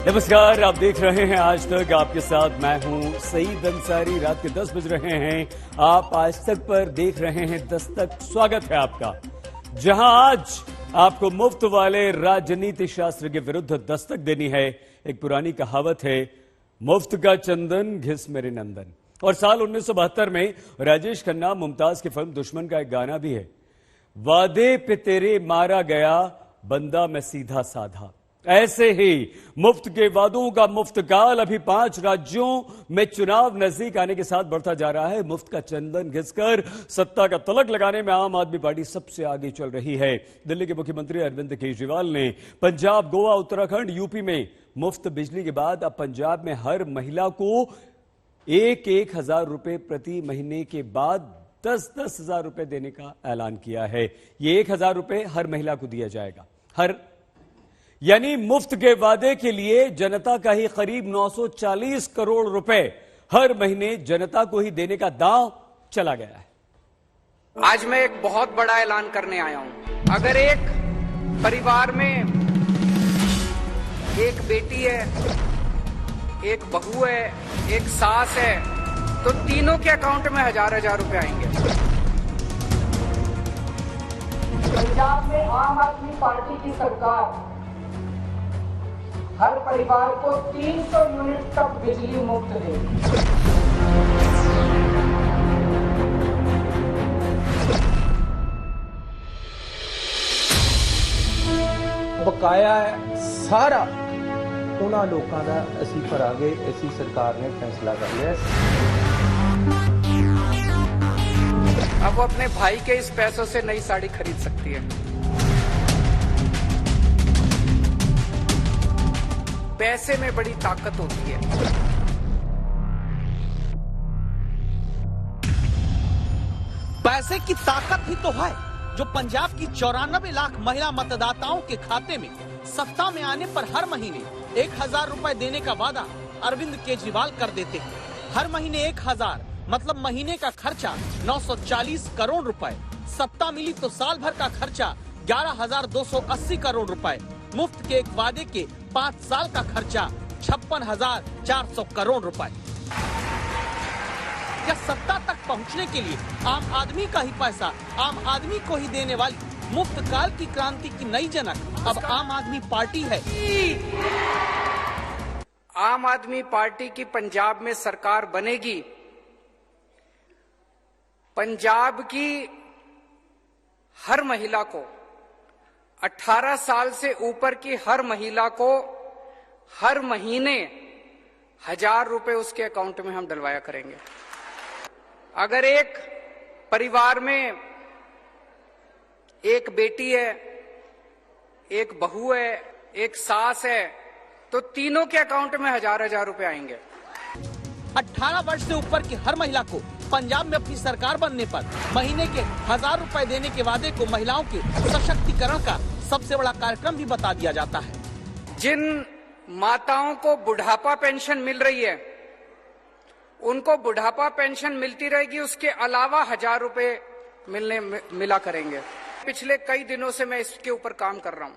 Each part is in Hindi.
नमस्कार, आप देख रहे हैं आज तक। आपके साथ मैं हूं सईद अंसारी। रात के 10 बज रहे हैं। आप आज तक पर देख रहे हैं दस्तक। स्वागत है आपका, जहां आज आपको मुफ्त वाले राजनीति शास्त्र के विरुद्ध दस्तक देनी है। एक पुरानी कहावत है, मुफ्त का चंदन घिस मेरे नंदन। और साल 1972 में राजेश खन्ना मुमताज की फिल्म दुश्मन का एक गाना भी है, वादे पे तेरे मारा गया बंदा मैं सीधा साधा। ऐसे ही मुफ्त के वादों का मुफ्त काल अभी 5 राज्यों में चुनाव नजदीक आने के साथ बढ़ता जा रहा है। मुफ्त का चंदन घिसकर सत्ता का तलक लगाने में आम आदमी पार्टी सबसे आगे चल रही है। दिल्ली के मुख्यमंत्री अरविंद केजरीवाल ने पंजाब, गोवा, उत्तराखंड, यूपी में मुफ्त बिजली के बाद अब पंजाब में हर महिला को 1-1 हजार रुपए प्रति महीने के बाद 10-10 हजार रुपए देने का ऐलान किया है। ये 1 हजार रुपए हर महिला को दिया जाएगा। यानी मुफ्त के वादे के लिए जनता का ही करीब 940 करोड़ रुपए हर महीने जनता को ही देने का दांव चला गया है। आज मैं एक बहुत बड़ा ऐलान करने आया हूं। अगर एक परिवार में एक बेटी है, एक बहू है, एक सास है, तो तीनों के अकाउंट में 1000-1000 रुपए आएंगे। पंजाब में आम आदमी पार्टी की सरकार हर परिवार को 300 यूनिट तक बिजली मुफ्त देगी। बकाया सारा उन्होंने लोगों का असी भरांगे, ऐसी सरकार ने फैसला कर लिया। अब वो अपने भाई के इस पैसों से नई साड़ी खरीद सकती है। पैसे में बड़ी ताकत होती है। पैसे की ताकत ही तो है जो पंजाब की 94 लाख महिला मतदाताओं के खाते में सत्ता में आने पर हर महीने 1000 रुपए देने का वादा अरविंद केजरीवाल कर देते हैं। हर महीने 1000 मतलब महीने का खर्चा 940 करोड़ रुपए। सत्ता मिली तो साल भर का खर्चा 11,280 करोड़ रुपए। मुफ्त के एक वादे के 5 साल का खर्चा 56,400 करोड़ रुपए। क्या सत्ता तक पहुंचने के लिए आम आदमी का ही पैसा आम आदमी को ही देने वाली मुफ्त काल की क्रांति की नई जनक अब आम आदमी पार्टी है। आम आदमी पार्टी की पंजाब में सरकार बनेगी। पंजाब की हर महिला को, 18 साल से ऊपर की हर महिला को हर महीने 1000 रुपए उसके अकाउंट में हम डलवाया करेंगे। अगर एक परिवार में एक बेटी है, एक बहू है, एक सास है, तो तीनों के अकाउंट में 1000-1000 रुपए आएंगे। 18 वर्ष से ऊपर की हर महिला को पंजाब में अपनी सरकार बनने पर महीने के 1000 रुपए देने के वादे को महिलाओं के सशक्तिकरण का सबसे बड़ा कार्यक्रम भी बता दिया जाता है। जिन माताओं को बुढ़ापा पेंशन मिल रही है, उनको बुढ़ापा पेंशन मिलती रहेगी, उसके अलावा 1000 रुपए मिला करेंगे। पिछले कई दिनों से मैं इसके ऊपर काम कर रहा हूं।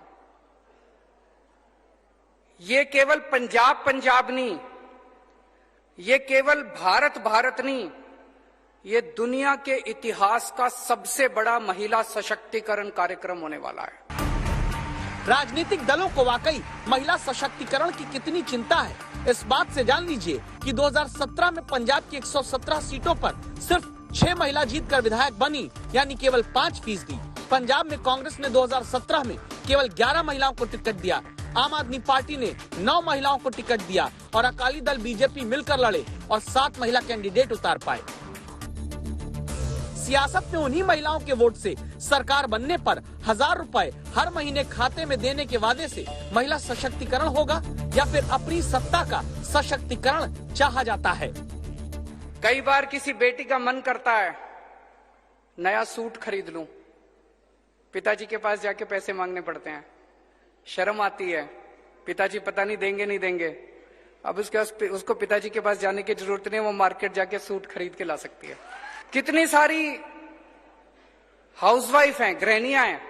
ये केवल पंजाब नहीं, ये केवल भारत नहीं, ये दुनिया के इतिहास का सबसे बड़ा महिला सशक्तिकरण कार्यक्रम होने वाला है। राजनीतिक दलों को वाकई महिला सशक्तिकरण की कितनी चिंता है, इस बात से जान लीजिए कि 2017 में पंजाब की 117 सीटों पर सिर्फ 6 महिला जीतकर विधायक बनी, यानी केवल 5%। पंजाब में कांग्रेस ने 2017 में केवल 11 महिलाओं को टिकट दिया, आम आदमी पार्टी ने 9 महिलाओं को टिकट दिया और अकाली दल बीजेपी मिलकर लड़े और 7 महिला कैंडिडेट उतार पाए। सियासत में उन्हीं महिलाओं के वोट से सरकार बनने पर 1000 रुपए हर महीने खाते में देने के वादे से महिला सशक्तिकरण होगा या फिर अपनी सत्ता का सशक्तिकरण चाहा जाता है। कई बार किसी बेटी का मन करता है नया सूट खरीद लूं, पिताजी के पास जाके पैसे मांगने पड़ते हैं, शर्म आती है, पिताजी पता नहीं देंगे नहीं देंगे। अब उसको पिताजी के पास जाने की जरूरत नहीं, वो मार्केट जाके सूट खरीद के ला सकती है। कितनी सारी हाउसवाइफ हैं, गृहिणियां हैं,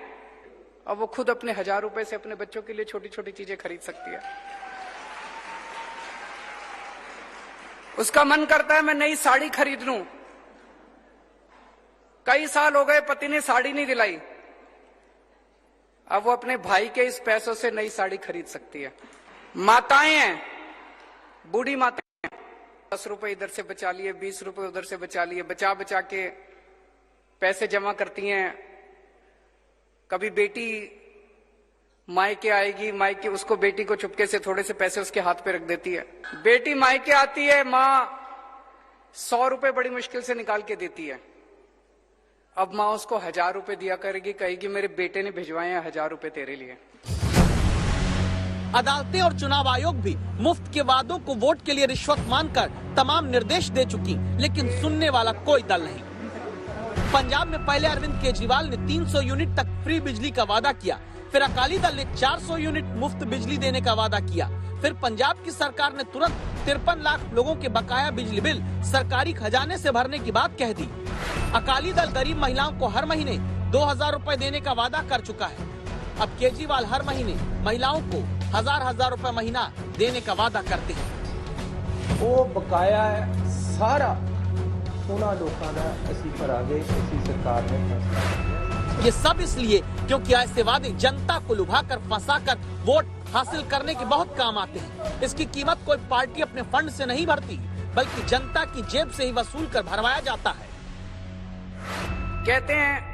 अब वो खुद अपने 1000 रुपए से अपने बच्चों के लिए छोटी छोटी चीजें खरीद सकती है। उसका मन करता है मैं नई साड़ी खरीद लूं। कई साल हो गए पति ने साड़ी नहीं दिलाई, अब वो अपने भाई के इस पैसों से नई साड़ी खरीद सकती है। माताएं हैं, बूढ़ी माताएं, 10 रुपए इधर से बचा लिए, 20 रुपए उधर से बचा लिए, बचा बचा के पैसे जमा करती हैं। कभी बेटी मायके आएगी, मायके उसको बेटी को चुपके से थोड़े से पैसे उसके हाथ पे रख देती है। बेटी मायके आती है, माँ 100 रुपए बड़ी मुश्किल से निकाल के देती है। अब माँ उसको 1000 रुपए दिया करेगी, कहेगी मेरे बेटे ने भिजवाए हैं 1000 रुपए तेरे लिए। अदालतें और चुनाव आयोग भी मुफ्त के वादों को वोट के लिए रिश्वत मानकर तमाम निर्देश दे चुकी, लेकिन सुनने वाला कोई दल नहीं। पंजाब में पहले अरविंद केजरीवाल ने 300 यूनिट तक फ्री बिजली का वादा किया, फिर अकाली दल ने 400 यूनिट मुफ्त बिजली देने का वादा किया, फिर पंजाब की सरकार ने तुरंत 53 लाख लोगों के बकाया बिजली बिल सरकारी खजाने से भरने की बात कह दी। अकाली दल गरीब महिलाओं को हर महीने 2000 रुपए देने का वादा कर चुका है। अब केजरीवाल हर महीने महिलाओं को 1000 रुपए महीना देने का वादा करते हैं। वो बकाया है सारा उन्होंने लोगों का असी भरांगे, असी सरकार ने फैसला किया। ये सब इसलिए क्योंकि ऐसे वादे जनता को लुभाकर फंसाकर वोट हासिल करने के बहुत काम आते हैं। इसकी कीमत कोई पार्टी अपने फंड से नहीं भरती, बल्कि जनता की जेब से ही वसूल कर भरवाया जाता है। कहते हैं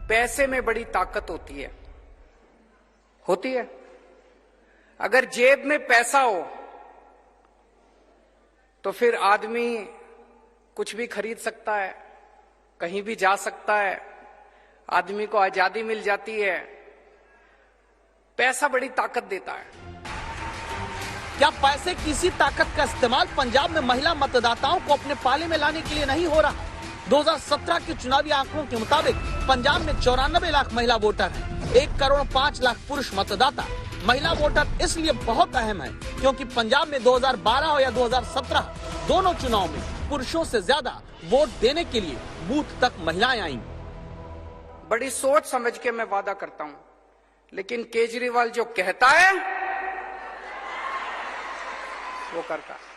पैसे में बड़ी ताकत होती है, होती है। अगर जेब में पैसा हो तो फिर आदमी कुछ भी खरीद सकता है, कहीं भी जा सकता है, आदमी को आजादी मिल जाती है। पैसा बड़ी ताकत देता है। क्या पैसे की इसी ताकत का इस्तेमाल पंजाब में महिला मतदाताओं को अपने पाले में लाने के लिए नहीं हो रहा? 2017 के चुनावी आंकड़ों के मुताबिक पंजाब में 94 लाख महिला वोटर हैं, 1 करोड़ 5 लाख पुरुष मतदाता। महिला वोटर इसलिए बहुत अहम है क्योंकि पंजाब में 2012 हो या 2017 दोनों चुनाव में पुरुषों से ज्यादा वोट देने के लिए बूथ तक महिलाएं आईं। बड़ी सोच समझ के मैं वादा करता हूं, लेकिन केजरीवाल जो कहता है वो करता है।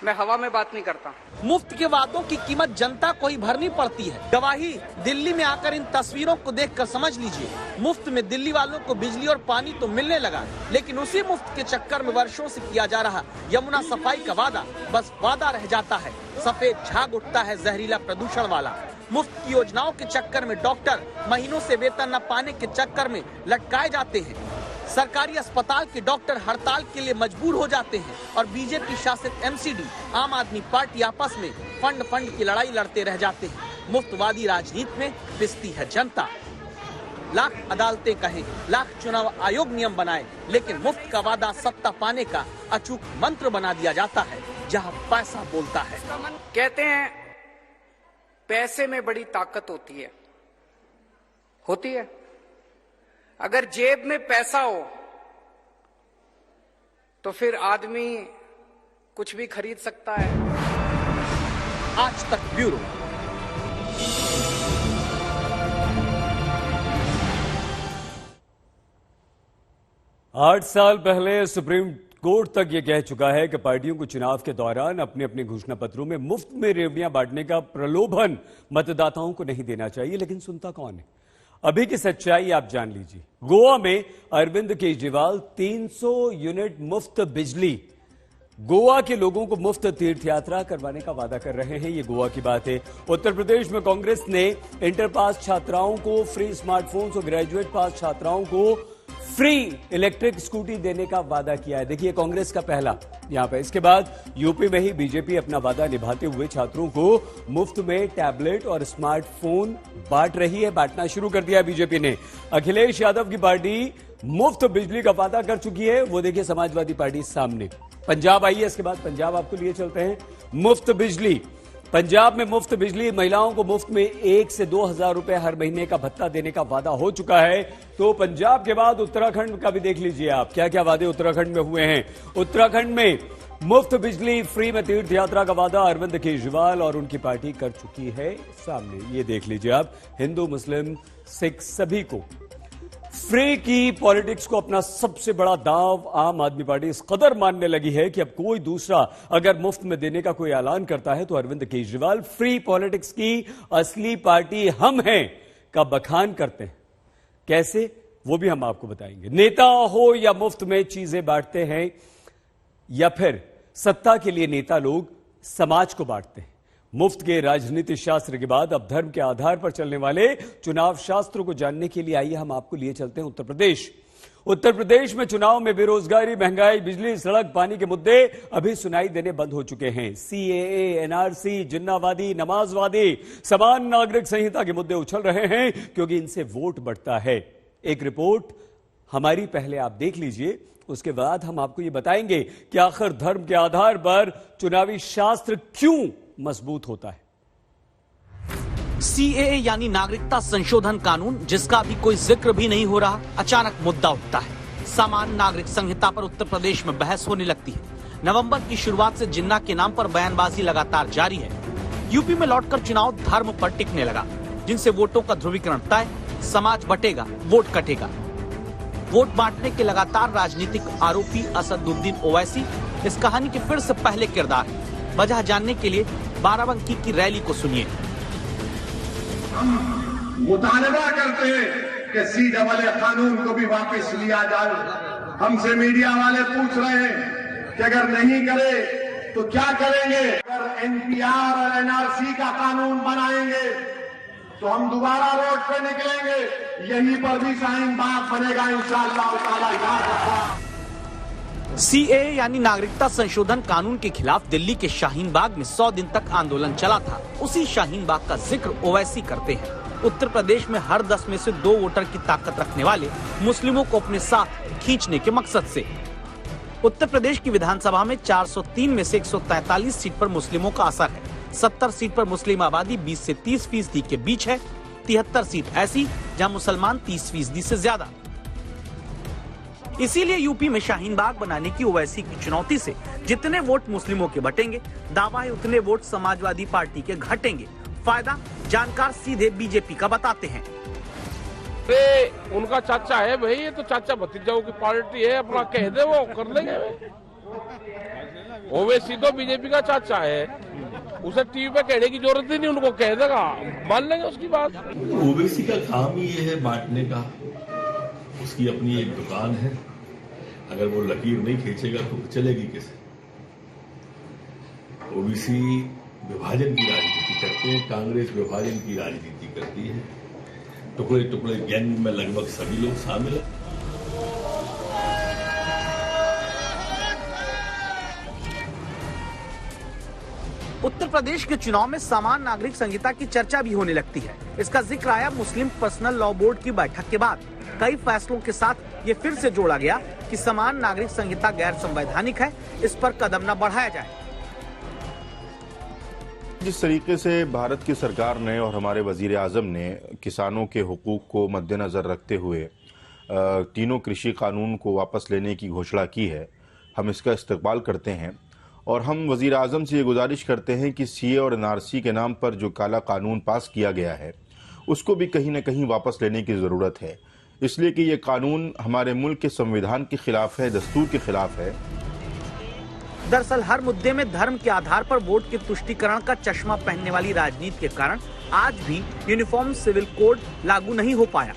मैं हवा में बात नहीं करता। मुफ्त के वादों की कीमत जनता को ही भरनी पड़ती है। गवाही दिल्ली में आकर इन तस्वीरों को देखकर समझ लीजिए। मुफ्त में दिल्ली वालों को बिजली और पानी तो मिलने लगा, लेकिन उसी मुफ्त के चक्कर में वर्षों से किया जा रहा यमुना सफाई का वादा बस वादा रह जाता है। सफेद झाग उठता है जहरीला प्रदूषण वाला। मुफ्त की योजनाओं के चक्कर में डॉक्टर महीनों से वेतन न पाने के चक्कर में लटकाए जाते हैं। सरकारी अस्पताल के डॉक्टर हड़ताल के लिए मजबूर हो जाते हैं और बीजेपी शासित एमसीडी आम आदमी पार्टी आपस में फंड की लड़ाई लड़ते रह जाते हैं। मुफ्तवादी राजनीति में पिसती है जनता। लाख अदालतें कहें, लाख चुनाव आयोग नियम बनाए, लेकिन मुफ्त का वादा सत्ता पाने का अचूक मंत्र बना दिया जाता है जहां पैसा बोलता है। कहते हैं पैसे में बड़ी ताकत होती है, होती है। अगर जेब में पैसा हो तो फिर आदमी कुछ भी खरीद सकता है। आज तक ब्यूरो। आठ साल पहले सुप्रीम कोर्ट तक ये कह चुका है कि पार्टियों को चुनाव के दौरान अपने अपने घोषणा पत्रों में मुफ्त में रेवड़ियां बांटने का प्रलोभन मतदाताओं को नहीं देना चाहिए, लेकिन सुनता कौन है? अभी की सच्चाई आप जान लीजिए। गोवा में अरविंद केजरीवाल 300 यूनिट मुफ्त बिजली गोवा के लोगों को मुफ्त तीर्थ यात्रा करवाने का वादा कर रहे हैं। ये गोवा की बात है। उत्तर प्रदेश में कांग्रेस ने इंटर पास छात्राओं को फ्री स्मार्टफोन्स और ग्रेजुएट पास छात्राओं को फ्री इलेक्ट्रिक स्कूटी देने का वादा किया है। देखिए कांग्रेस का पहला यहां पर। इसके बाद यूपी में ही बीजेपी अपना वादा निभाते हुए छात्रों को मुफ्त में टैबलेट और स्मार्टफोन बांट रही है। बांटना शुरू कर दिया बीजेपी ने। अखिलेश यादव की पार्टी मुफ्त बिजली का वादा कर चुकी है। वो देखिए समाजवादी पार्टी सामने। पंजाब आइए, इसके बाद पंजाब आपको लिए चलते हैं। मुफ्त बिजली, पंजाब में मुफ्त बिजली, महिलाओं को मुफ्त में 1 से 2,000 रुपए हर महीने का भत्ता देने का वादा हो चुका है। तो पंजाब के बाद उत्तराखंड का भी देख लीजिए आप, क्या क्या वादे उत्तराखंड में हुए हैं। उत्तराखंड में मुफ्त बिजली, फ्री में तीर्थ यात्रा का वादा अरविंद केजरीवाल और उनकी पार्टी कर चुकी है सामने। ये देख लीजिए आप, हिंदू मुस्लिम सिख सभी को फ्री की पॉलिटिक्स को अपना सबसे बड़ा दांव आम आदमी पार्टी इस कदर मानने लगी है कि अब कोई दूसरा अगर मुफ्त में देने का कोई ऐलान करता है तो अरविंद केजरीवाल फ्री पॉलिटिक्स की असली पार्टी हम हैं का बखान करते हैं। कैसे, वो भी हम आपको बताएंगे। नेता हो या मुफ्त में चीजें बांटते हैं, या फिर सत्ता के लिए नेता लोग समाज को बांटते हैं। मुफ्त के राजनीति शास्त्र के बाद अब धर्म के आधार पर चलने वाले चुनाव शास्त्रों को जानने के लिए आइए हम आपको लिए चलते हैं उत्तर प्रदेश। उत्तर प्रदेश में चुनाव में बेरोजगारी, महंगाई, बिजली, सड़क, पानी के मुद्दे अभी सुनाई देने बंद हो चुके हैं। सीएए, एनआरसी, जिन्नावादी, नमाजवादी, समान नागरिक संहिता के मुद्दे उछल रहे हैं क्योंकि इनसे वोट बढ़ता है। एक रिपोर्ट हमारी पहले आप देख लीजिए, उसके बाद हम आपको ये बताएंगे कि आखिर धर्म के आधार पर चुनावी शास्त्र क्यों मजबूत होता है। सीएए यानी नागरिकता संशोधन कानून, जिसका अभी कोई जिक्र भी नहीं हो रहा, अचानक मुद्दा उठता है। समान नागरिक संहिता पर उत्तर प्रदेश में बहस होने लगती है। नवंबर की शुरुआत से जिन्ना के नाम पर बयानबाजी लगातार जारी है। यूपी में लौटकर चुनाव धर्म पर टिकने लगा, जिनसे वोटों का ध्रुवीकरण तय, समाज बटेगा, वोट कटेगा। वोट बांटने के लगातार राजनीतिक आरोपी असदुद्दीन ओवैसी इस कहानी के फिर से पहले किरदार है। वजह जानने के लिए बाराबंकी की रैली को सुनिए। हम मुतालबा करते हैं कि सीएए कानून को भी वापस लिया जाए। हमसे मीडिया वाले पूछ रहे हैं कि अगर नहीं करे तो क्या करेंगे। अगर एनपीआर और एनआरसी का कानून बनाएंगे तो हम दोबारा रोड पे निकलेंगे, यहीं पर भी शाहीन बाग बनेगा इंशाअल्लाह ताला। याद रखना, सीएए यानी नागरिकता संशोधन कानून के खिलाफ दिल्ली के शाहीन बाग में 100 दिन तक आंदोलन चला था। उसी शाहीन बाग का जिक्र ओवैसी करते हैं। उत्तर प्रदेश में हर 10 में से 2 वोटर की ताकत रखने वाले मुस्लिमों को अपने साथ खींचने के मकसद से उत्तर प्रदेश की विधानसभा में 403 में से 143 सीट पर मुस्लिमों का असर है। 70 सीट पर मुस्लिम आबादी 20 से 30% के बीच है। 73 सीट ऐसी जहां मुसलमान 30% से ज्यादा। इसीलिए यूपी में शाहीन बाग बनाने की ओवैसी की चुनौती से जितने वोट मुस्लिमों के बटेंगे, दावा है उतने वोट समाजवादी पार्टी के घटेंगे। फायदा जानकार सीधे बीजेपी का बताते हैं। उनका चाचा है भाई, ये तो चाचा भतीजाओं की पार्टी है, अपना कह दे वो कर लेंगे। ओवैसी तो बीजेपी का चाचा है, उसे टीवी पे कहने की जरूरत ही नहीं, उनको कह देगा, मान लेंगे उसकी बात। ओवैसी का काम ही ये है बांटने का। उसकी अपनी एक दुकान है, अगर वो लकीर नहीं खींचेगा तो चलेगी कैसे। ओबीसी विभाजन की राजनीति करते हैं, कांग्रेस विभाजन की राजनीति करती है। टुकड़े टुकड़े गैंग में लगभग सभी लोग शामिल हैं। उत्तर प्रदेश के चुनाव में समान नागरिक संहिता की चर्चा भी होने लगती है। इसका जिक्र आया मुस्लिम पर्सनल लॉ बोर्ड की बैठक के बाद। कई फैसलों के साथ ये फिर से जोड़ा गया कि समान नागरिक संहिता गैर संवैधानिक है, इस पर कदम न बढ़ाया जाए। जिस तरीके से भारत की सरकार ने और हमारे वजीर आजम ने किसानों के हुकूक को मद्देनजर रखते हुए तीनों कृषि कानून को वापस लेने की घोषणा की है, हम इसका इस्तकबाल करते हैं। और हम वजीर आजम से ये गुजारिश करते हैं कि सीए और एनआरसी के नाम पर जो काला कानून पास किया गया है उसको भी कहीं न कहीं वापस लेने की ज़रूरत है, इसलिए कि ये कानून हमारे मुल्क के संविधान के खिलाफ है, दस्तूर के खिलाफ है। दरअसल हर मुद्दे में धर्म के आधार पर वोट के तुष्टीकरण का चश्मा पहनने वाली राजनीति के कारण आज भी यूनिफॉर्म सिविल कोड लागू नहीं हो पाया।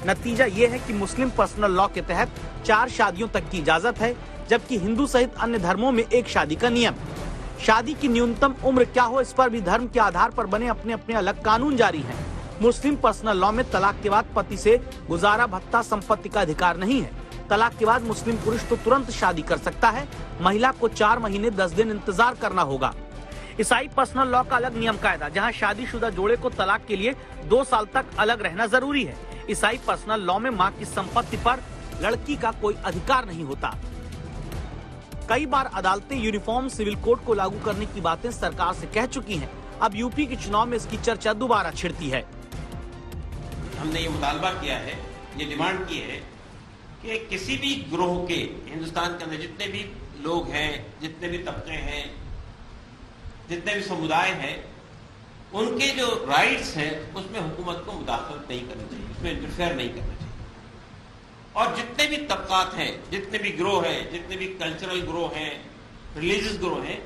नतीजा ये है कि मुस्लिम पर्सनल लॉ के तहत 4 शादियों तक की इजाजत है, जबकि हिंदू सहित अन्य धर्मों में 1 शादी का नियम। शादी की न्यूनतम उम्र क्या हो, इस पर भी धर्म के आधार पर बने अपने अपने अलग कानून जारी हैं। मुस्लिम पर्सनल लॉ में तलाक के बाद पति से गुजारा भत्ता संपत्ति का अधिकार नहीं है। तलाक के बाद मुस्लिम पुरुष तो तुरंत शादी कर सकता है, महिला को 4 महीने 10 दिन इंतजार करना होगा। ईसाई पर्सनल लॉ का अलग नियम कायदा, जहां शादीशुदा जोड़े को तलाक के लिए 2 साल तक अलग रहना जरूरी है। ईसाई पर्सनल लॉ में मां की संपत्ति पर लड़की का कोई अधिकार नहीं होता। कई बार अदालतें यूनिफॉर्म सिविल कोड को लागू करने की बातें सरकार से कह चुकी हैं। अब यूपी के चुनाव में इसकी चर्चा दोबारा छिड़ती है। हमने ये मुतालबा किया है, ये डिमांड की है कि किसी भी ग्रोह के, हिंदुस्तान के अंदर जितने भी लोग हैं, जितने भी तबके हैं, जितने भी समुदाय हैं, उनके जो राइट्स हैं उसमें हुकूमत को मुदाखलत नहीं करनी चाहिए, उसमें इंटरफेयर नहीं करना चाहिए। और जितने भी तबकात हैं, जितने भी ग्रोह हैं, जितने भी कल्चरल ग्रोह हैं, रिलीजियस ग्रोह हैं,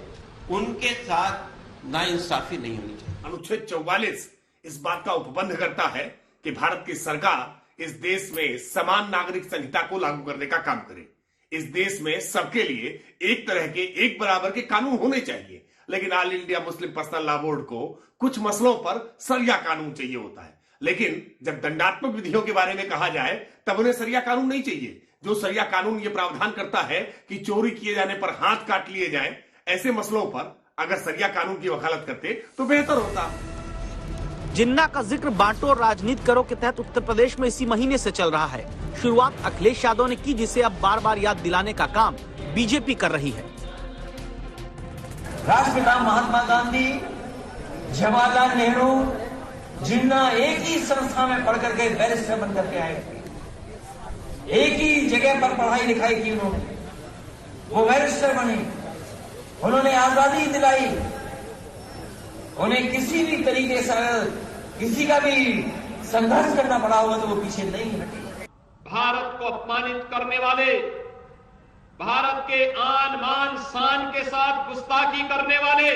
उनके साथ नाइंसाफी नहीं होनी चाहिए। अनुच्छेद 44 इस बात का उपबंध करता है कि भारत की सरकार इस देश में समान नागरिक संहिता को लागू करने का काम करे। इस देश में सबके लिए एक तरह के, एक बराबर के कानून होने चाहिए, लेकिन all India Muslim personal law board को कुछ मसलों पर सरिया कानून चाहिए होता है। लेकिन जब दंडात्मक विधियों के बारे में कहा जाए तब उन्हें सरिया कानून नहीं चाहिए। जो सरिया कानून ये प्रावधान करता है कि चोरी किए जाने पर हाथ काट लिए जाएं, ऐसे मसलों पर अगर सरिया कानून की वकालत करते तो बेहतर होता। जिन्ना का जिक्र बांटो और राजनीति करो के तहत उत्तर प्रदेश में इसी महीने से चल रहा है। शुरुआत अखिलेश यादव ने की, जिसे अब बार बार याद दिलाने का काम बीजेपी कर रही है। राष्ट्रपिता महात्मा गांधी, जवाहरलाल नेहरू, जिन्ना एक ही संस्था में पढ़ करके बैरिस्टर बन करके आए थे। एक ही जगह पर पढ़ाई लिखाई की उन्होंने, वो बैरिस्टर बने, उन्होंने आजादी दिलाई। उन्हें किसी भी तरीके से किसी का भी संघर्ष करना पड़ा होगा तो वो पीछे नहीं हटे। भारत को अपमानित करने वाले, भारत के आन मान शान के साथ गुस्ताखी करने वाले,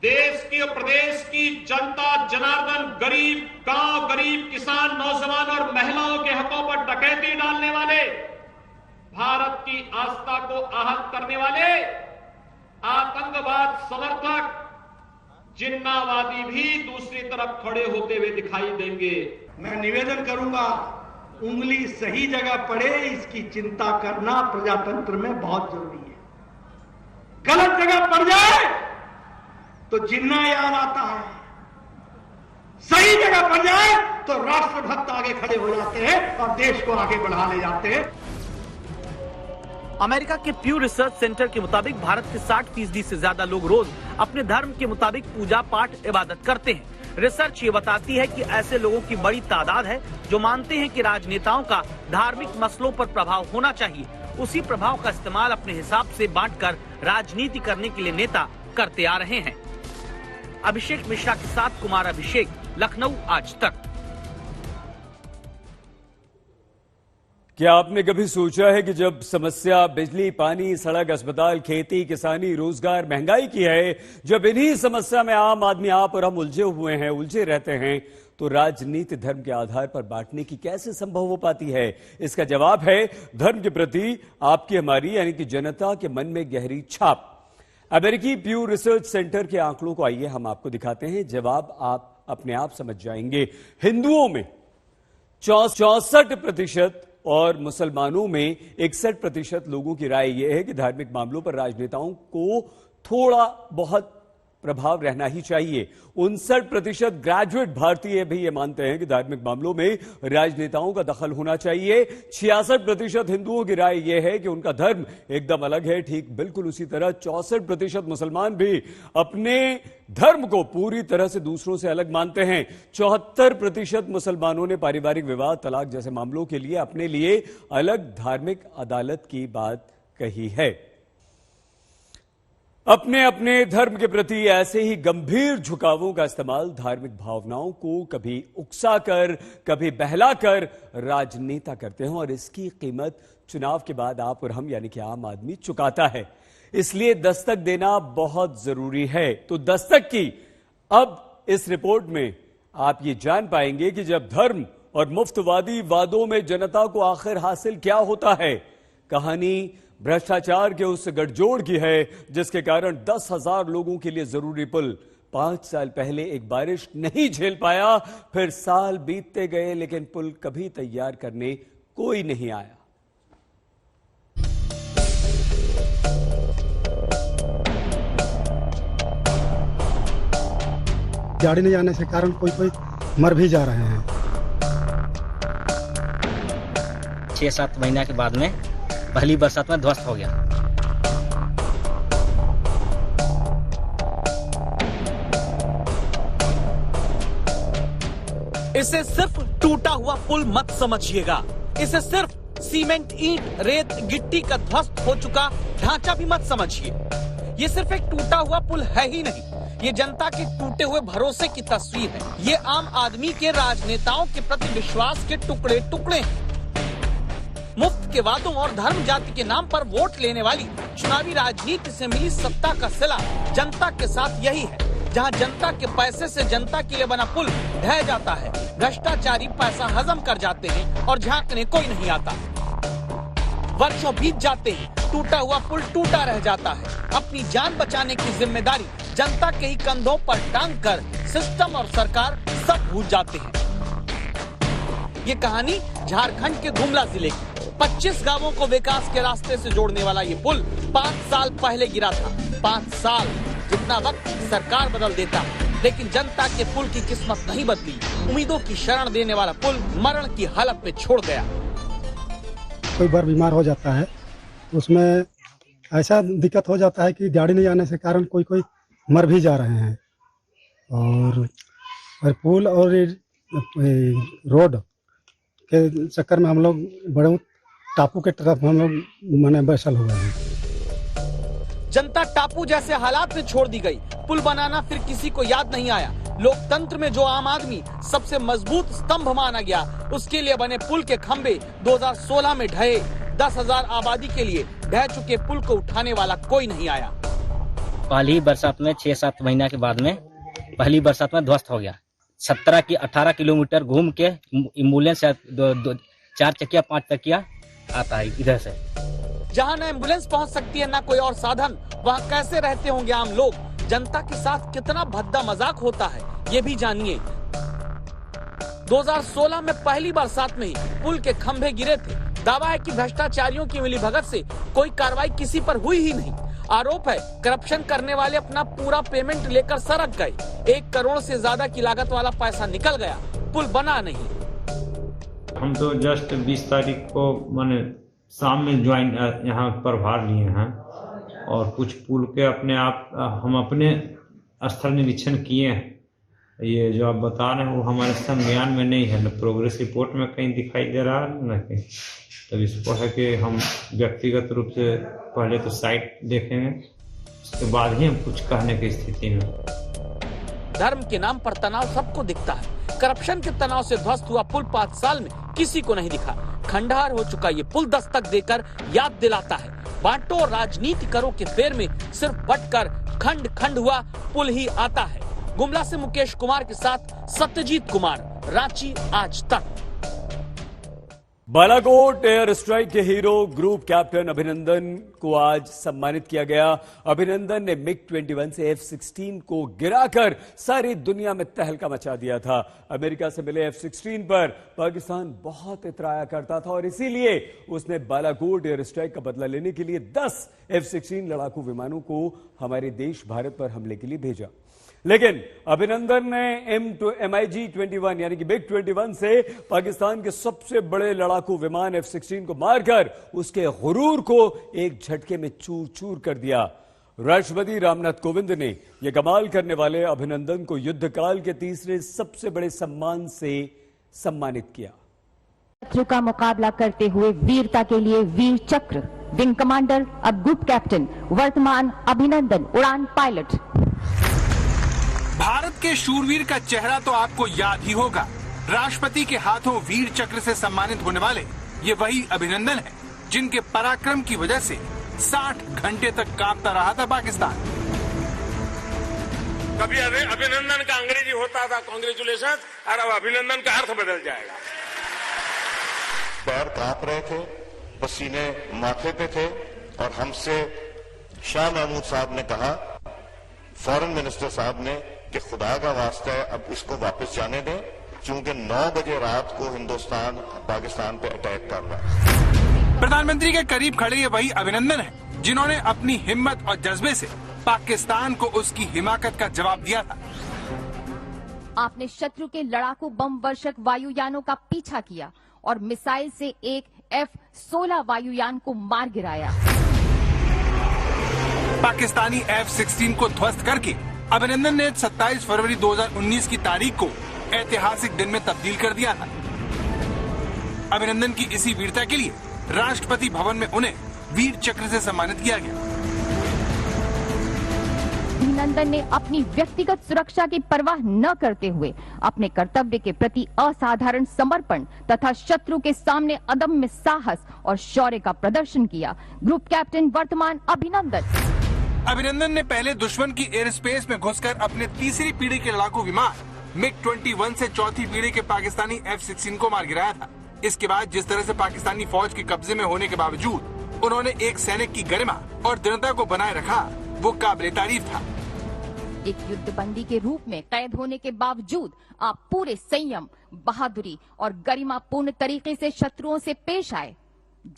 देश की और प्रदेश की जनता जनार्दन, गरीब गांव, गरीब किसान, नौजवान और महिलाओं के हकों पर डकैती डालने वाले, भारत की आस्था को आहत करने वाले आतंकवाद समर्थक जिन्नावादी भी दूसरी तरफ खड़े होते हुए दिखाई देंगे। मैं निवेदन करूंगा, उंगली सही जगह पड़े इसकी चिंता करना प्रजातंत्र में बहुत जरूरी है। गलत जगह पड़ जाए तो जिन्ना याद आता है, सही जगह पड़ जाए तो राष्ट्रभक्त आगे खड़े हो जाते हैं और देश को आगे बढ़ा ले जाते हैं। अमेरिका के प्यू रिसर्च सेंटर के मुताबिक भारत के 60% से ज्यादा लोग रोज अपने धर्म के मुताबिक पूजा पाठ इबादत करते हैं। रिसर्च ये बताती है कि ऐसे लोगों की बड़ी तादाद है जो मानते हैं कि राजनेताओं का धार्मिक मसलों पर प्रभाव होना चाहिए। उसी प्रभाव का इस्तेमाल अपने हिसाब से बांटकर राजनीति करने के लिए नेता करते आ रहे हैं। अभिषेक मिश्रा के साथ कुमार अभिषेक, लखनऊ आज तक। क्या आपने कभी सोचा है कि जब समस्या बिजली, पानी, सड़क, अस्पताल, खेती, किसानी, रोजगार, महंगाई की है, जब इन्हीं समस्या में आम आदमी, आप और हम उलझे हुए हैं, उलझे रहते हैं, तो राजनीति धर्म के आधार पर बांटने की कैसे संभव हो पाती है? इसका जवाब है धर्म के प्रति आपकी, हमारी यानी कि जनता के मन में गहरी छाप। अमेरिकी प्यू रिसर्च सेंटर के आंकड़ों को आइए हम आपको दिखाते हैं, जवाब आप अपने आप समझ जाएंगे। हिंदुओं में 64% और मुसलमानों में 61% लोगों की राय यह है कि धार्मिक मामलों पर राजनेताओं को थोड़ा बहुत प्रभाव रहना ही चाहिए। 59% ग्रेजुएट भारतीय भी ये मानते हैं कि धार्मिक मामलों में राजनेताओं का दखल होना चाहिए। 66% हिंदुओं की राय यह है कि उनका धर्म एकदम अलग है। ठीक बिल्कुल उसी तरह 64% मुसलमान भी अपने धर्म को पूरी तरह से दूसरों से अलग मानते हैं। 74% मुसलमानों ने पारिवारिक विवाद, तलाक जैसे मामलों के लिए अपने लिए अलग धार्मिक अदालत की बात कही है। अपने अपने धर्म के प्रति ऐसे ही गंभीर झुकावों का इस्तेमाल धार्मिक भावनाओं को कभी उकसाकर, कभी बहलाकर राजनेता करते हैं और इसकी कीमत चुनाव के बाद आप और हम यानी कि आम आदमी चुकाता है। इसलिए दस्तक देना बहुत जरूरी है। तो दस्तक की अब इस रिपोर्ट में आप ये जान पाएंगे कि जब धर्म और मुफ्तवादी वादों में जनता को आखिर हासिल क्या होता है। कहानी भ्रष्टाचार के उस गठजोड़ की है जिसके कारण 10,000 लोगों के लिए जरूरी पुल 5 साल पहले एक बारिश नहीं झेल पाया। फिर साल बीतते गए लेकिन पुल कभी तैयार करने कोई नहीं आया। गाड़ी नहीं आने के कारण कोई मर भी जा रहे हैं। 6-7 महीना के बाद में पहली बरसात में ध्वस्त हो गया। इसे सिर्फ टूटा हुआ पुल मत समझिएगा, इसे सिर्फ सीमेंट, ईंट, रेत, गिट्टी का ध्वस्त हो चुका ढांचा भी मत समझिए। ये सिर्फ एक टूटा हुआ पुल है ही नहीं, ये जनता के टूटे हुए भरोसे की तस्वीर है। ये आम आदमी के राजनेताओं के प्रति विश्वास के टुकड़े टुकड़े हैं। मुफ्त के वादों और धर्म जाति के नाम पर वोट लेने वाली चुनावी राजनीति से मिली सत्ता का सिला जनता के साथ यही है। जहां जनता के पैसे से जनता के लिए बना पुल ढह जाता है, भ्रष्टाचारी पैसा हजम कर जाते हैं और झांकने कोई नहीं आता। वर्षों बीत जाते हैं, टूटा हुआ पुल टूटा रह जाता है। अपनी जान बचाने की जिम्मेदारी जनता के ही कंधों पर टांग कर सिस्टम और सरकार सब भूल जाते हैं। ये कहानी झारखंड के गुमला जिले की। 25 गांवों को विकास के रास्ते से जोड़ने वाला ये पुल 5 साल पहले गिरा था। 5 साल जितना वक्त सरकार बदल देता, लेकिन जनता के पुल की किस्मत नहीं बदली। उम्मीदों की शरण देने वाला पुल मरण की हालत में छोड़ गया। कोई बार बीमार हो जाता है, उसमें ऐसा दिक्कत हो जाता है कि गाड़ी नहीं आने से कारण कोई मर भी जा रहे हैं। और पुल और रोड के चक्कर में हम लोग बड़े टापू के तरफ हम लोग माने बैसल हुए हैं। जनता टापू जैसे हालात में छोड़ दी गई। पुल बनाना फिर किसी को याद नहीं आया। लोकतंत्र में जो आम आदमी सबसे मजबूत स्तंभ माना गया, उसके लिए बने पुल के खंभे 2016 में ढहे। 10,000 आबादी के लिए ढह चुके पुल को उठाने वाला कोई नहीं आया। पहली बरसात में 6-7 महीना के बाद में पहली बरसात में ध्वस्त हो गया। 18 किलोमीटर घूम के एम्बुलेंस 4 चकिया 5 चकिया आता है इधर से। जहां न एम्बुलेंस पहुंच सकती है, न कोई और साधन, वहां कैसे रहते होंगे आम लोग? जनता के साथ कितना भद्दा मजाक होता है, ये भी जानिए। 2016 में पहली बरसात में ही पुल के खंभे गिरे थे। दावा है कि भ्रष्टाचारियों की मिलीभगत से कोई कार्रवाई किसी पर हुई ही नहीं। आरोप है करप्शन करने वाले अपना पूरा पेमेंट लेकर सरक गए। 1 करोड़ से ज्यादा की लागत वाला पैसा निकल गया, पुल बना नहीं। हम तो जस्ट 20 तारीख को माने शाम में ज्वाइन यहाँ प्रभार लिए हैं और कुछ पुल के अपने आप हम अपने स्थल निरीक्षण किए हैं। ये जो आप बता रहे हैं वो हमारे संज्ञान में नहीं है, न प्रोग्रेस रिपोर्ट में कहीं दिखाई दे रहा है न कहीं। तब इसको है कि हम व्यक्तिगत रूप से पहले तो साइट देखेंगे, उसके बाद ही हम कुछ कहने की स्थिति में। धर्म के नाम पर तनाव सबको दिखता है। करप्शन के तनाव से ध्वस्त हुआ पुल 5 साल में किसी को नहीं दिखा। खंडहर हो चुका ये पुल दस्तक देकर याद दिलाता है, बांटो राजनीति करो के फेर में सिर्फ बटकर खंड खंड हुआ पुल ही आता है। गुमला से मुकेश कुमार के साथ सत्यजीत कुमार, रांची आज तक। बालाकोट एयर स्ट्राइक के हीरो ग्रुप कैप्टन अभिनंदन को आज सम्मानित किया गया। अभिनंदन ने MiG-21 से F-16 को गिराकर सारी दुनिया में तहलका मचा दिया था। अमेरिका से मिले F-16 पर पाकिस्तान बहुत इतराया करता था और इसीलिए उसने बालाकोट एयर स्ट्राइक का बदला लेने के लिए 10 F-16 लड़ाकू विमानों को हमारे देश भारत पर हमले के लिए भेजा। लेकिन अभिनंदन ने MiG-21 यानी कि MiG-21 से पाकिस्तान के सबसे बड़े लड़ाकू विमान F-16 को मारकर उसके गुरूर को एक झटके में चूर चूर कर दिया। राष्ट्रपति रामनाथ कोविंद ने यह कमाल करने वाले अभिनंदन को युद्धकाल के तीसरे सबसे बड़े सम्मान से सम्मानित किया। शत्रु का मुकाबला करते हुए वीरता के लिए वीर चक्र, विंग कमांडर अब ग्रुप कैप्टन, वर्तमान अभिनंदन उड़ान पायलट। भारत के शूरवीर का चेहरा तो आपको याद ही होगा। राष्ट्रपति के हाथों वीर चक्र से सम्मानित होने वाले ये वही अभिनंदन है जिनके पराक्रम की वजह से 60 घंटे तक कांपता रहा था पाकिस्तान। कभी अभिनंदन का अंग्रेजी होता था कांग्रेचुलेशन, और अब अभिनंदन का अर्थ बदल जाएगा। पैर कांप रहे थे, पसीने माथे पे थे और हमसे शाह महमूद साहब ने कहा, फॉरेन मिनिस्टर साहब ने, कि खुदा का वास्ता है अब इसको वापस जाने दें, क्योंकि 9 बजे रात को हिंदुस्तान पाकिस्तान पे अटैक कर रहा है। प्रधानमंत्री के करीब खड़े ये वही अभिनंदन है जिन्होंने अपनी हिम्मत और जज्बे से पाकिस्तान को उसकी हिमाकत का जवाब दिया था। आपने शत्रु के लड़ाकू बम वर्षक वायुयानों का पीछा किया और मिसाइल से एक F-16 वायुयान को मार गिराया। पाकिस्तानी F-16 को ध्वस्त करके अभिनंदन ने 27 फरवरी 2019 की तारीख को ऐतिहासिक दिन में तब्दील कर दिया था। अभिनंदन की इसी वीरता के लिए राष्ट्रपति भवन में उन्हें वीर चक्र से सम्मानित किया गया। अभिनंदन ने अपनी व्यक्तिगत सुरक्षा की परवाह न करते हुए अपने कर्तव्य के प्रति असाधारण समर्पण तथा शत्रु के सामने अदम्य साहस और शौर्य का प्रदर्शन किया। ग्रुप कैप्टन वर्तमान अभिनंदन ने पहले दुश्मन की एयर स्पेस में घुसकर अपने तीसरी पीढ़ी के लड़ाकू विमान MiG-21 से चौथी पीढ़ी के पाकिस्तानी F-16 को मार गिराया था। इसके बाद जिस तरह से पाकिस्तानी फौज के कब्जे में होने के बावजूद उन्होंने एक सैनिक की गरिमा और दृढ़ता को बनाए रखा, वो काबिले तारीफ था। एक युद्धबंदी के रूप में कैद होने के बावजूद आप पूरे संयम, बहादुरी और गरिमापूर्ण तरीके से शत्रुओं से पेश आए।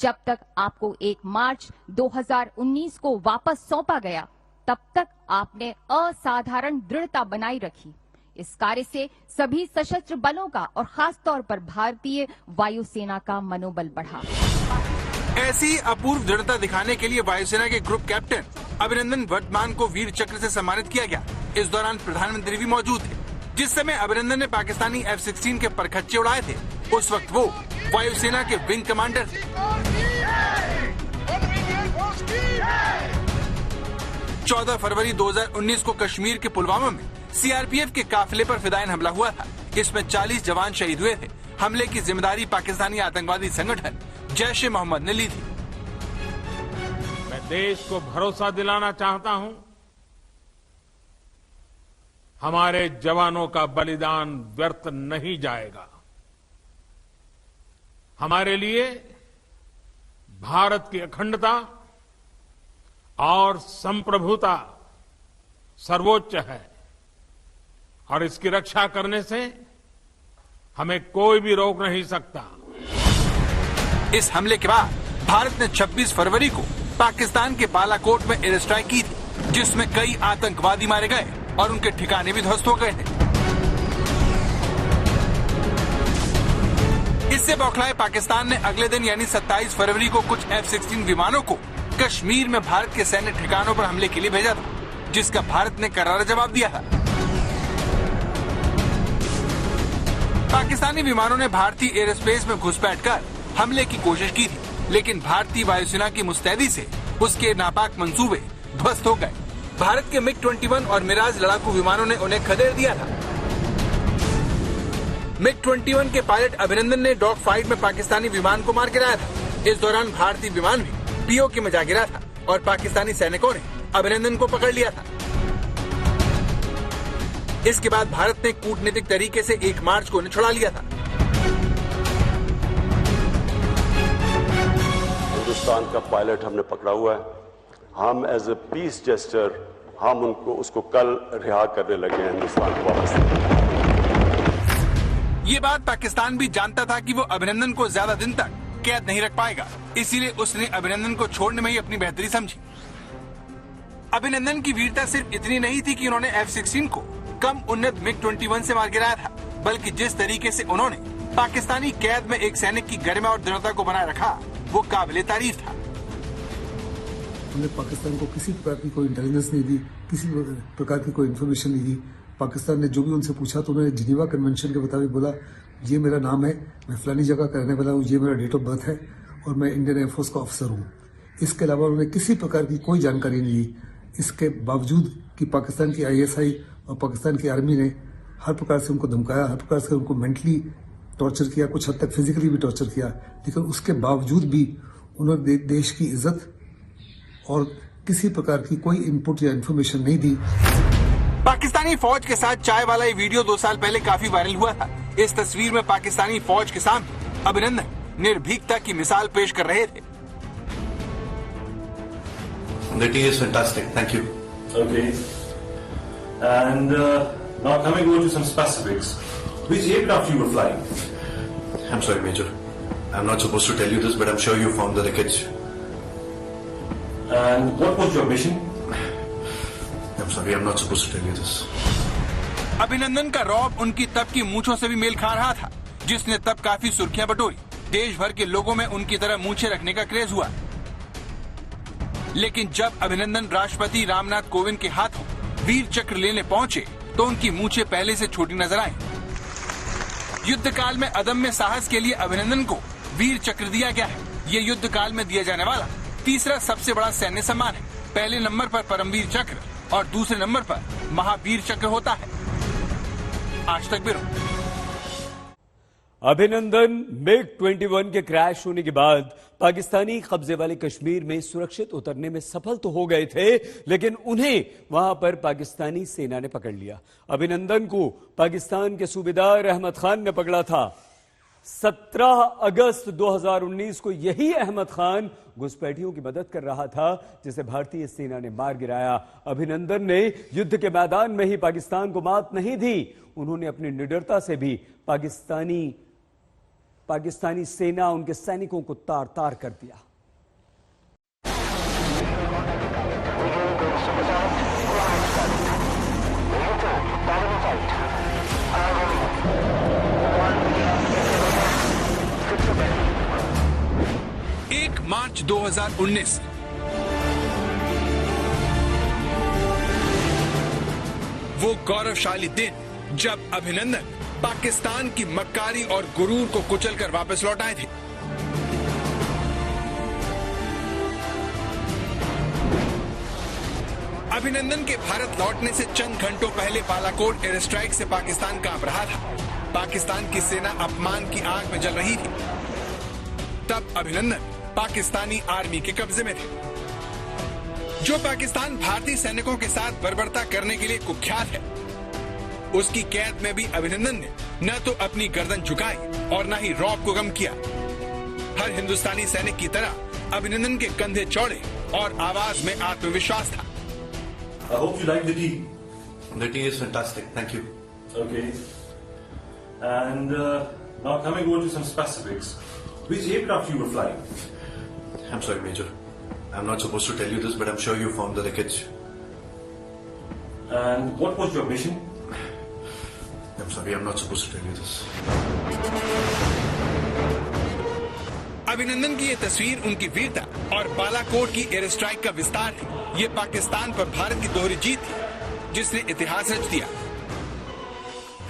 जब तक आपको 1 मार्च 2019 को वापस सौंपा गया, तब तक आपने असाधारण दृढ़ता बनाई रखी। इस कार्य से सभी सशस्त्र बलों का और खास तौर पर भारतीय वायुसेना का मनोबल बढ़ा। ऐसी अपूर्व दृढ़ता दिखाने के लिए वायुसेना के ग्रुप कैप्टन अभिनंदन वर्तमान को वीर चक्र से सम्मानित किया गया। इस दौरान प्रधानमंत्री भी मौजूद थे। जिस समय अभिनंदन ने पाकिस्तानी F-16 के परखच्चे उड़ाए थे, उस वक्त वो वायुसेना के विंग कमांडर थे। 14 फरवरी 2019 को कश्मीर के पुलवामा में CRPF के काफिले पर फिदायन हमला हुआ था। इसमें 40 जवान शहीद हुए थे। हमले की जिम्मेदारी पाकिस्तानी आतंकवादी संगठन जैश-ए-मोहम्मद ने ली थी। मैं देश को भरोसा दिलाना चाहता हूं, हमारे जवानों का बलिदान व्यर्थ नहीं जाएगा। हमारे लिए भारत की अखंडता और संप्रभुता सर्वोच्च है और इसकी रक्षा करने से हमें कोई भी रोक नहीं सकता। इस हमले के बाद भारत ने 26 फरवरी को पाकिस्तान के बालाकोट में एयर स्ट्राइक की थी, जिसमें कई आतंकवादी मारे गए और उनके ठिकाने भी ध्वस्त हो गए थे। इससे बौखलाए पाकिस्तान ने अगले दिन यानी 27 फरवरी को कुछ F-16 विमानों को कश्मीर में भारत के सैन्य ठिकानों पर हमले के लिए भेजा था, जिसका भारत ने करारा जवाब दिया था। पाकिस्तानी विमानों ने भारतीय एयर स्पेस में घुसपैठ कर हमले की कोशिश की थी, लेकिन भारतीय वायुसेना की मुस्तैदी से उसके नापाक मंसूबे ध्वस्त हो गए। भारत के MiG-21 और मिराज लड़ाकू विमानों ने उन्हें खदेड़ दिया था। MiG-21 के पायलट अभिनंदन ने डॉग फाइट में पाकिस्तानी विमान को मार गिराया था। इस दौरान भारतीय विमान भी POK में जा गिरा था और पाकिस्तानी सैनिकों ने अभिनंदन को पकड़ लिया था। इसके बाद भारत ने कूटनीतिक तरीके से 1 मार्च को उन्हें छुड़ा लिया था। हिंदुस्तान का पायलट हमने पकड़ा हुआ है। हम एज ए पीस जेस्चर हम उसको कल रिहा करने लगे हैं हिंदुस्तान को वापस। ये बात पाकिस्तान भी जानता था कि वो अभिनंदन को ज्यादा दिन तक कैद नहीं रख पाएगा, इसीलिए उसने अभिनंदन को छोड़ने में ही अपनी बेहतरी समझी। अभिनंदन की वीरता सिर्फ इतनी नहीं थी कि उन्होंने F-16 को कम उन्नत MiG-21 से मार गिराया था, बल्कि जिस तरीके से उन्होंने पाकिस्तानी कैद में एक सैनिक की गरिमा और दृढ़ता को बनाए रखा, वो काबिले तारीफ था। हमने पाकिस्तान को किसी प्रकार की कोई इंटेलिजेंस नहीं दी, किसी प्रकार की कोई इन्फॉर्मेशन नहीं दी। पाकिस्तान ने जो भी उनसे पूछा तो उन्होंने जिनेवा कन्वेंशन के मुताबिक बोला, ये मेरा नाम है, मैं फलानी जगह का रहने वाला हूँ, ये मेरा डेट ऑफ बर्थ है और मैं इंडियन एयरफोर्स का ऑफिसर हूँ। इसके अलावा उन्होंने किसी प्रकार की कोई जानकारी नहीं दी। इसके बावजूद कि पाकिस्तान की ISI और पाकिस्तान की आर्मी ने हर प्रकार से उनको धमकाया, हर प्रकार से उनको मेंटली टॉर्चर किया, कुछ हद तक फिजिकली भी टॉर्चर किया, लेकिन उसके बावजूद भी उन्होंने देश की इज्जत और किसी प्रकार की कोई इनपुट या इन्फॉर्मेशन नहीं दी। पाकिस्तानी फौज के साथ चाय वाला ये वीडियो 2 साल पहले काफी वायरल हुआ था। इस तस्वीर में पाकिस्तानी फौज के सामने अभिनंदन निर्भीकता की मिसाल पेश कर रहे थे। The tea is fantastic. Thank you. Okay. And now coming over to some specifics. Which aircraft you were flying? I'm sorry, Major. I'm not supposed to tell you this, but I'm sure you found the wreckage. And what was your mission? I'm sorry, I'm not supposed to tell you this. अभिनंदन का रौब उनकी तब की मूंछों से भी मेल खा रहा था, जिसने तब काफी सुर्खियां बटोरी। देश भर के लोगों में उनकी तरह मूंछें रखने का क्रेज हुआ। लेकिन जब अभिनंदन राष्ट्रपति रामनाथ कोविंद के हाथों वीर चक्र लेने पहुंचे, तो उनकी मूंछें पहले से छोटी नजर आई। युद्ध काल में अदम्य साहस के लिए अभिनंदन को वीर चक्र दिया गया है। ये युद्ध काल में दिया जाने वाला तीसरा सबसे बड़ा सैन्य सम्मान है। पहले नंबर पर परमवीर चक्र और दूसरे नंबर पर महावीर चक्र होता है। आज तक ब्यूरो। अभिनंदन मिग 21 के क्रैश होने के बाद पाकिस्तानी कब्जे वाले कश्मीर में सुरक्षित उतरने में सफल तो हो गए थे, लेकिन उन्हें वहां पर पाकिस्तानी सेना ने पकड़ लिया। अभिनंदन को पाकिस्तान के सूबेदार अहमद खान ने पकड़ा था। 17 अगस्त 2019 को यही अहमद खान घुसपैठियों की मदद कर रहा था, जिसे भारतीय सेना ने मार गिराया। अभिनंदन ने युद्ध के मैदान में ही पाकिस्तान को मात नहीं दी, उन्होंने अपनी निडरता से भी पाकिस्तानी सेना, उनके सैनिकों को तार तार कर दिया। मार्च 2019 वो गौरवशाली दिन जब अभिनंदन पाकिस्तान की मक्कारी और गुरूर को कुचलकर वापस लौट आए थे। अभिनंदन के भारत लौटने से चंद घंटों पहले बालाकोट एयर स्ट्राइक से पाकिस्तान कांप रहा था। पाकिस्तान की सेना अपमान की आग में जल रही थी। तब अभिनंदन पाकिस्तानी आर्मी के कब्जे में थे। जो पाकिस्तान भारतीय सैनिकों के साथ बर्बरता करने के लिए कुख्यात है, उसकी कैद में भी अभिनंदन ने न तो अपनी गर्दन झुकाई और न ही रौब को गम किया। हर हिंदुस्तानी सैनिक की तरह अभिनंदन के कंधे चौड़े और आवाज में आत्मविश्वास था। I hope you like the tea. The tea is fantastic. Thank you. Okay. And now coming over to some specifics. Which aircraft you were flying? I'm sorry, Major. I'm not supposed to tell you this, but I'm sure you found the wreckage. And what was your mission? I'm sorry, I'm not supposed to tell you this. अभिनंदन की ये तस्वीर उनकी वीरता और बालाकोट की एयर स्ट्राइक का विस्तार है। ये पाकिस्तान पर भारत की दोहरी जीत थी, जिसने इतिहास रच दिया।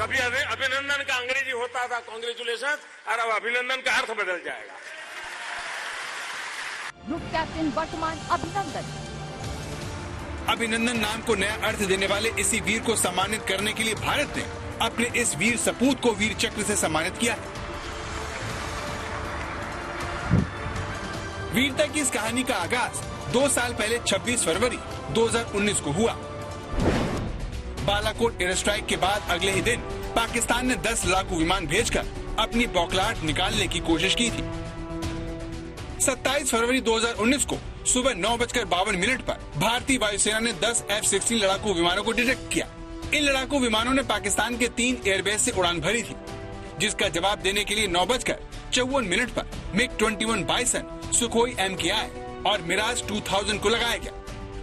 कभी अभिनंदन का अंग्रेजी होता था कांग्रेचुलेशन, और अब अभिनंदन का अर्थ बदल जाएगा। ग्रुप कैप्टन वर्तमान अभिनंदन। अभिनंदन नाम को नया अर्थ देने वाले इसी वीर को सम्मानित करने के लिए भारत ने अपने इस वीर सपूत को वीर चक्र से सम्मानित किया। वीरता की इस कहानी का आगाज 2 साल पहले 26 फरवरी 2019 को हुआ। बालाकोट एयर स्ट्राइक के बाद अगले ही दिन पाकिस्तान ने 10 लड़ाकू विमान भेजकर अपनी बौखलाहट निकालने की कोशिश की थी। 27 फरवरी 2019 को सुबह 9:52 पर भारतीय वायुसेना ने 10 F-16 लड़ाकू विमानों को डिटेक्ट किया। इन लड़ाकू विमानों ने पाकिस्तान के 3 एयरबेस से उड़ान भरी थी, जिसका जवाब देने के लिए 9:54 पर MiG-21 बाइसन, सुखोई MKI और मिराज 2000 को लगाया गया।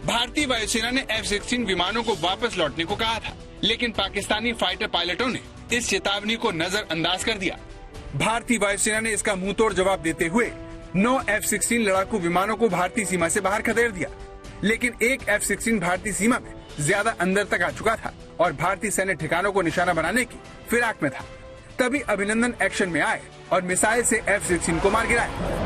भारतीय वायुसेना ने F-16 विमानों को वापस लौटने को कहा था, लेकिन पाकिस्तानी फाइटर पायलटों ने इस चेतावनी को नजरअंदाज कर दिया। भारतीय वायुसेना ने इसका मुंहतोड़ जवाब देते हुए 9 F-16 लड़ाकू विमानों को भारतीय सीमा से बाहर खदेड़ दिया, लेकिन एक F-16 भारतीय सीमा में ज्यादा अंदर तक आ चुका था और भारतीय सैन्य ठिकानों को निशाना बनाने की फिराक में था। तभी अभिनंदन एक्शन में आए और मिसाइल से F-16 को मार गिराया।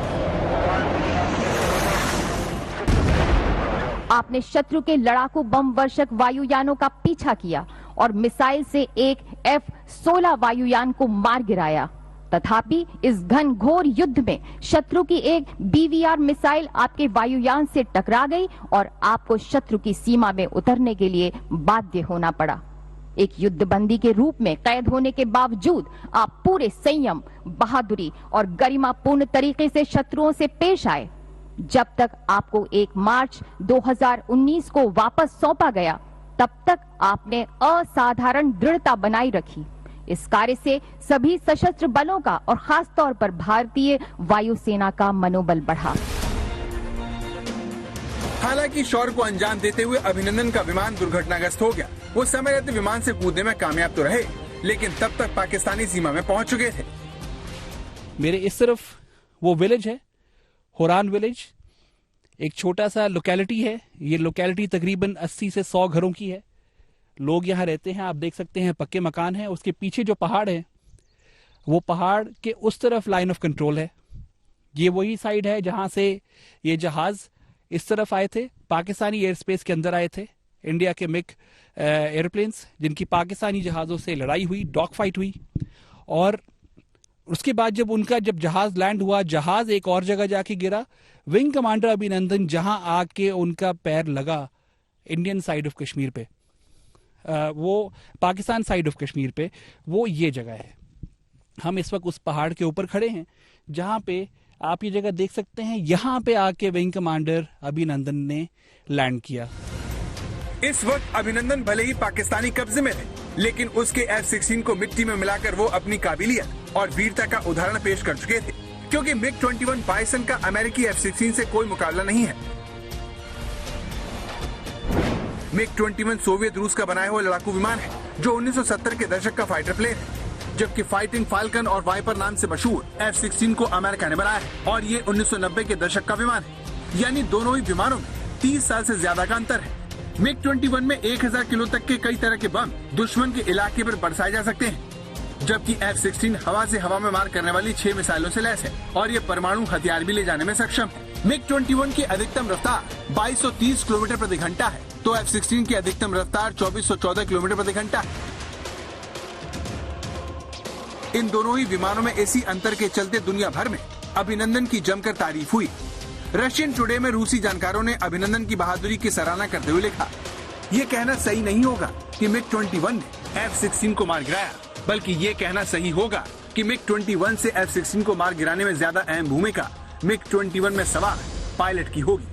आपने शत्रु के लड़ाकू बम वर्षक वायुयानों का पीछा किया और मिसाइल से एक F-16 वायुयान को मार गिराया। तथापि इस घनघोर युद्ध में शत्रु की एक BVR मिसाइल आपके वायुयान से टकरा गई और आपको शत्रु की सीमा में उतरने के लिए बाध्य होना पड़ा। एक युद्धबंदी के रूप में कैद होने के बावजूद आप पूरे संयम, बहादुरी और गरिमापूर्ण तरीके से शत्रुओं से पेश आए। जब तक आपको 1 मार्च 2019 को वापस सौंपा गया, तब तक आपने असाधारण दृढ़ता बनाई रखी। इस कार्य से सभी सशस्त्र बलों का और खास तौर पर भारतीय वायुसेना का मनोबल बढ़ा। हालांकि शौर्य को अंजाम देते हुए अभिनंदन का विमान दुर्घटनाग्रस्त हो गया। वो समय रहते विमान से कूदने में कामयाब तो रहे, लेकिन तब तक पाकिस्तानी सीमा में पहुंच चुके थे। मेरे इस तरफ वो विलेज है, होरान विलेज, एक छोटा सा लोकेलिटी है। ये लोकेलिटी तकरीबन 80 से 100 घरों की है। लोग यहाँ रहते हैं, आप देख सकते हैं पक्के मकान हैं। उसके पीछे जो पहाड़ है, वो पहाड़ के उस तरफ लाइन ऑफ कंट्रोल है। ये वही साइड है जहां से ये जहाज इस तरफ आए थे, पाकिस्तानी एयर स्पेस के अंदर आए थे इंडिया के मिग एयरप्लेन्स, जिनकी पाकिस्तानी जहाज़ों से लड़ाई हुई, डॉग फाइट हुई। और उसके बाद जब जहाज़ लैंड हुआ, जहाज़ एक और जगह जाके गिरा, विंग कमांडर अभिनंदन जहां आके उनका पैर लगा इंडियन साइड ऑफ कश्मीर पे, वो पाकिस्तान साइड ऑफ कश्मीर पे, वो ये जगह है। हम इस वक्त उस पहाड़ के ऊपर खड़े हैं जहां पे आप ये जगह देख सकते हैं। यहां पे आके विंग कमांडर अभिनंदन ने लैंड किया। इस वक्त अभिनंदन भले ही पाकिस्तानी कब्जे में थे, लेकिन उसके F-16 को मिट्टी में मिलाकर वो अपनी काबिलियत और वीरता का उदाहरण पेश कर चुके थे, क्योंकि MiG-21 बाइसन का अमेरिकी F-16 से कोई मुकाबला नहीं है। MiG-21 सोवियत रूस का बनाया हुआ लड़ाकू विमान है, जो 1970 के दशक का फाइटर प्लेन है, जबकि फाइटिंग फाल्कन और वाइपर नाम से मशहूर F-16 को अमेरिका ने बनाया है, और ये 1990 के दशक का विमान है। यानी दोनों ही विमानों में 30 साल से ज्यादा का अंतर है। MiG-21 में 1000 किलो तक के कई तरह के बम दुश्मन के इलाके पर बरसाए जा सकते हैं, जबकि F-16 हवा से हवा में मार करने वाली 6 मिसाइलों से लैस है, और ये परमाणु हथियार भी ले जाने में सक्षम है। MiG-21 की अधिकतम रफ्तार 2230 किलोमीटर प्रति घंटा है, तो F-16 की अधिकतम रफ्तार 2414 किलोमीटर प्रति घंटा है। इन दोनों ही विमानों में इसी अंतर के चलते दुनिया भर में अभिनंदन की जमकर तारीफ हुई। रशियन टुडे में रूसी जानकारों ने अभिनंदन की बहादुरी की सराहना करते हुए लिखा, ये कहना सही नहीं होगा कि MiG-21 ने F-16 को मार गिराया, बल्कि ये कहना सही होगा कि MiG-21 से F-16 को मार गिराने में ज्यादा अहम भूमिका MiG-21 में सवार पायलट की होगी।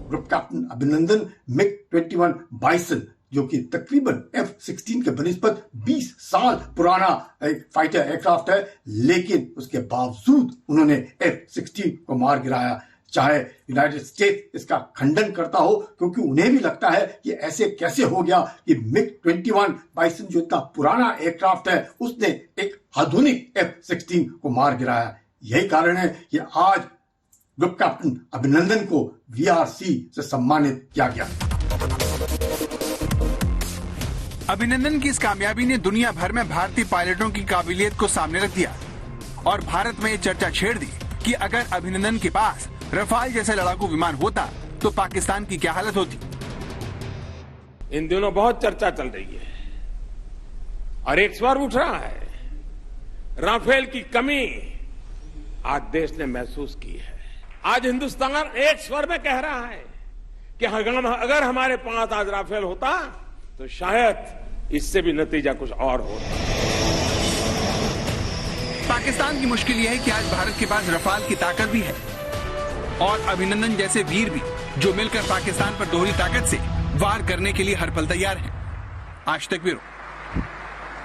ग्रुप कैप्टन अभिनंदन MiG-21 बाइसन, जो कि तकरीबन F-16 के बनिस्बत 20 साल पुराना एक फाइटर एयरक्राफ्ट है, लेकिन उसके बावजूद उन्होंने F-16 को मार गिराया। चाहे यूनाइटेड स्टेट्स इसका खंडन करता हो, क्योंकि उन्हें भी लगता है कि ऐसे कैसे हो गया कि MiG-21 बाइसन जो इतना पुराना एयरक्राफ्ट है, उसने एक आधुनिक F-16 को मार गिराया। यही कारण है कि आज ग्रुप कैप्टन अभिनंदन को VRC से सम्मानित किया गया। अभिनंदन की इस कामयाबी ने दुनिया भर में भारतीय पायलटों की काबिलियत को सामने रख दिया, और भारत में ये चर्चा छेड़ दी कि अगर अभिनंदन के पास रफाल जैसा लड़ाकू विमान होता तो पाकिस्तान की क्या हालत होती। इन दिनों बहुत चर्चा चल रही है और एक स्वर उठ रहा है, राफेल की कमी आज देश ने महसूस की है। आज हिंदुस्तान एक स्वर में कह रहा है कि अगर हमारे पास आज राफेल होता तो शायद इससे भी नतीजा कुछ और होता। पाकिस्तान की मुश्किल यह है कि आज भारत के पास रफाल की ताकत भी है, और अभिनंदन जैसे वीर भी, जो मिलकर पाकिस्तान पर दोहरी ताकत से वार करने के लिए हर पल तैयार हैं। आज तक ब्यूरो।